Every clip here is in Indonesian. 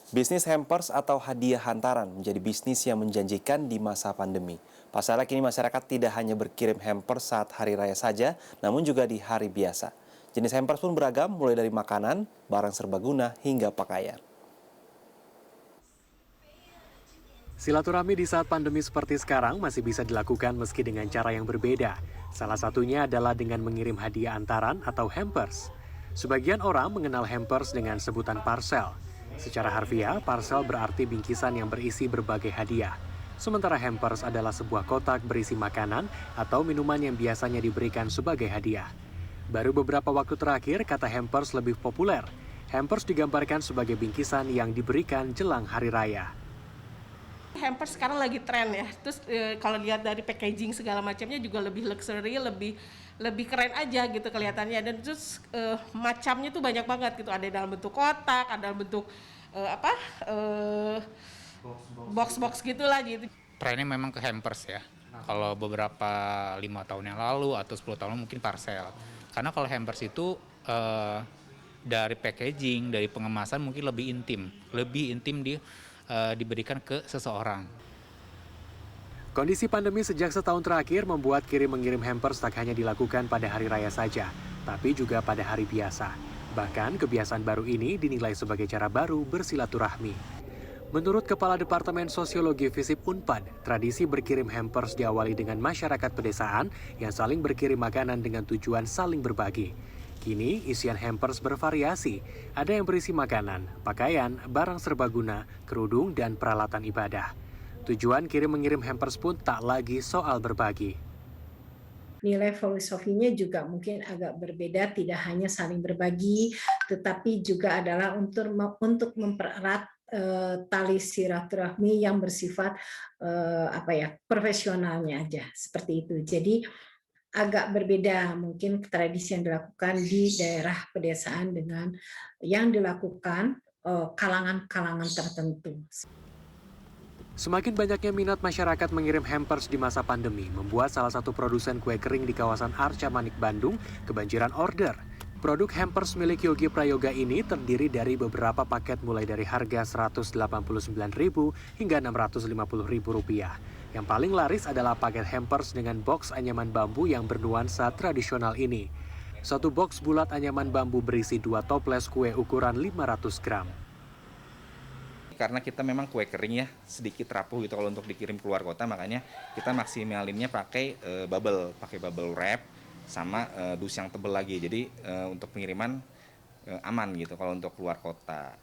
Bisnis hampers atau hadiah hantaran menjadi bisnis yang menjanjikan di masa pandemi. Pasalnya kini masyarakat tidak hanya berkirim hampers saat hari raya saja, namun juga di hari biasa. Jenis hampers pun beragam, mulai dari makanan, barang serbaguna, hingga pakaian. Silaturahmi di saat pandemi seperti sekarang masih bisa dilakukan meski dengan cara yang berbeda. Salah satunya adalah dengan mengirim hadiah antaran atau hampers. Sebagian orang mengenal hampers dengan sebutan parcel. Secara harfiah, parcel berarti bingkisan yang berisi berbagai hadiah. Sementara hampers adalah sebuah kotak berisi makanan atau minuman yang biasanya diberikan sebagai hadiah. Baru beberapa waktu terakhir, kata hampers lebih populer. Hampers digambarkan sebagai bingkisan yang diberikan jelang hari raya. Hampers sekarang lagi tren ya. Terus kalau lihat dari packaging segala macamnya juga lebih luxury, lebih keren aja gitu kelihatannya. Dan terus macamnya tuh banyak banget gitu. Ada dalam bentuk kotak, ada dalam bentuk box-box gitulah gitu. Trennya memang ke hampers ya. Kalau beberapa 5 tahun yang lalu atau 10 tahun mungkin parcel. Karena kalau hampers itu dari packaging, dari pengemasan mungkin lebih intim diberikan ke seseorang. Kondisi pandemi sejak setahun terakhir membuat kirim-mengirim hampers tak hanya dilakukan pada hari raya saja, tapi juga pada hari biasa. Bahkan kebiasaan baru ini dinilai sebagai cara baru bersilaturahmi. Menurut Kepala Departemen Sosiologi FISIP Unpad, tradisi berkirim hampers diawali dengan masyarakat pedesaan yang saling berkirim makanan dengan tujuan saling berbagi. Kini, isian hampers bervariasi. Ada yang berisi makanan, pakaian, barang serbaguna, kerudung, dan peralatan ibadah. Tujuan kirim-mengirim hampers pun tak lagi soal berbagi. Nilai filosofinya juga mungkin agak berbeda, tidak hanya saling berbagi, tetapi juga adalah untuk mempererat tali silaturahmi yang bersifat profesionalnya aja, seperti itu. Jadi agak berbeda mungkin tradisi yang dilakukan di daerah pedesaan dengan yang dilakukan kalangan-kalangan tertentu. Semakin banyaknya minat masyarakat mengirim hampers di masa pandemi membuat salah satu produsen kue kering di kawasan Arca Manik, Bandung kebanjiran order. Produk hampers milik Yogi Prayoga ini terdiri dari beberapa paket mulai dari harga Rp189.000 hingga Rp650.000. Yang paling laris adalah paket hampers dengan box anyaman bambu yang bernuansa tradisional ini. Satu box bulat anyaman bambu berisi 2 toples kue ukuran 500 gram. Karena kita memang kue kering ya, sedikit rapuh gitu kalau untuk dikirim keluar kota, makanya kita maksimalinnya pakai bubble wrap sama dus yang tebal lagi. Jadi untuk pengiriman aman gitu kalau untuk keluar kota.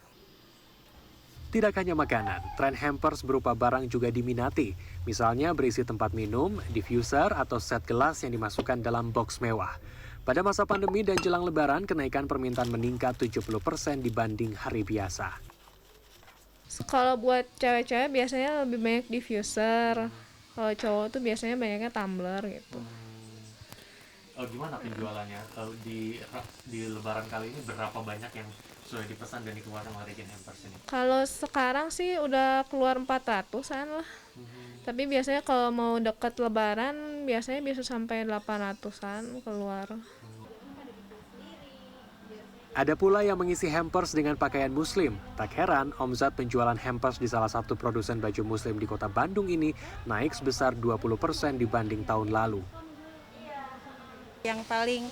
Tidak hanya makanan, tren hampers berupa barang juga diminati. Misalnya berisi tempat minum, diffuser, atau set gelas yang dimasukkan dalam box mewah. Pada masa pandemi dan jelang lebaran, kenaikan permintaan meningkat 70% dibanding hari biasa. Kalau buat cewek-cewek biasanya lebih banyak diffuser. Kalau cowok tuh biasanya banyaknya tumbler gitu. Gimana penjualannya? Di lebaran kali ini berapa banyak yang sudah dipesan dan dikeluarkan oleh Regen Hampers ini? Kalau sekarang sih udah keluar 400-an lah. Tapi biasanya kalau mau deket lebaran biasanya bisa sampai 800-an keluar. Ada pula yang mengisi hampers dengan pakaian muslim. Tak heran, omzet penjualan hampers di salah satu produsen baju muslim di kota Bandung ini naik sebesar 20% dibanding tahun lalu. Yang paling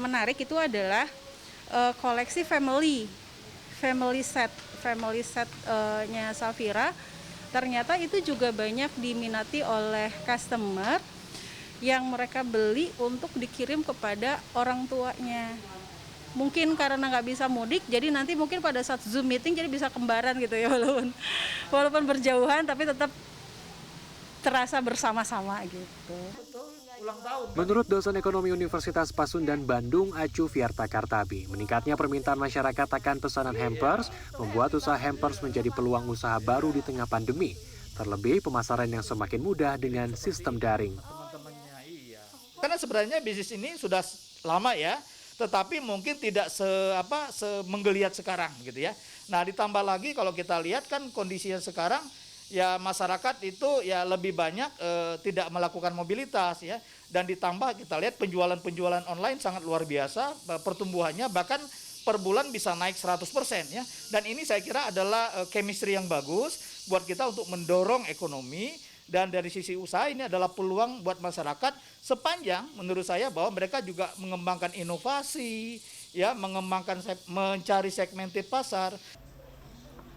menarik itu adalah koleksi family set-nya Safira. Ternyata itu juga banyak diminati oleh customer yang mereka beli untuk dikirim kepada orang tuanya. Mungkin karena nggak bisa mudik, jadi nanti mungkin pada saat Zoom meeting jadi bisa kembaran gitu ya, walaupun berjauhan tapi tetap terasa bersama-sama gitu. Menurut dosen ekonomi Universitas Pasundan Bandung, Acu Fiarta Kartabi, meningkatnya permintaan masyarakat akan pesanan hampers membuat usaha hampers menjadi peluang usaha baru di tengah pandemi. Terlebih pemasaran yang semakin mudah dengan sistem daring. Karena sebenarnya bisnis ini sudah lama ya, tetapi mungkin tidak menggeliat sekarang gitu ya. Nah, ditambah lagi kalau kita lihat kan kondisinya sekarang ya masyarakat itu ya lebih banyak tidak melakukan mobilitas ya, dan ditambah kita lihat penjualan online sangat luar biasa pertumbuhannya, bahkan per bulan bisa naik 100% ya. Dan ini saya kira adalah chemistry yang bagus buat kita untuk mendorong ekonomi, dan dari sisi usaha ini adalah peluang buat masyarakat sepanjang menurut saya bahwa mereka juga mengembangkan inovasi, ya, mencari segmented pasar.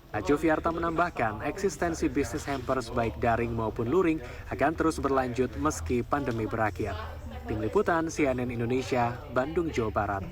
Acu Fiarta menambahkan, eksistensi bisnis hampers baik daring maupun luring akan terus berlanjut meski pandemi berakhir. Tim Liputan CNN Indonesia, Bandung, Jawa Barat.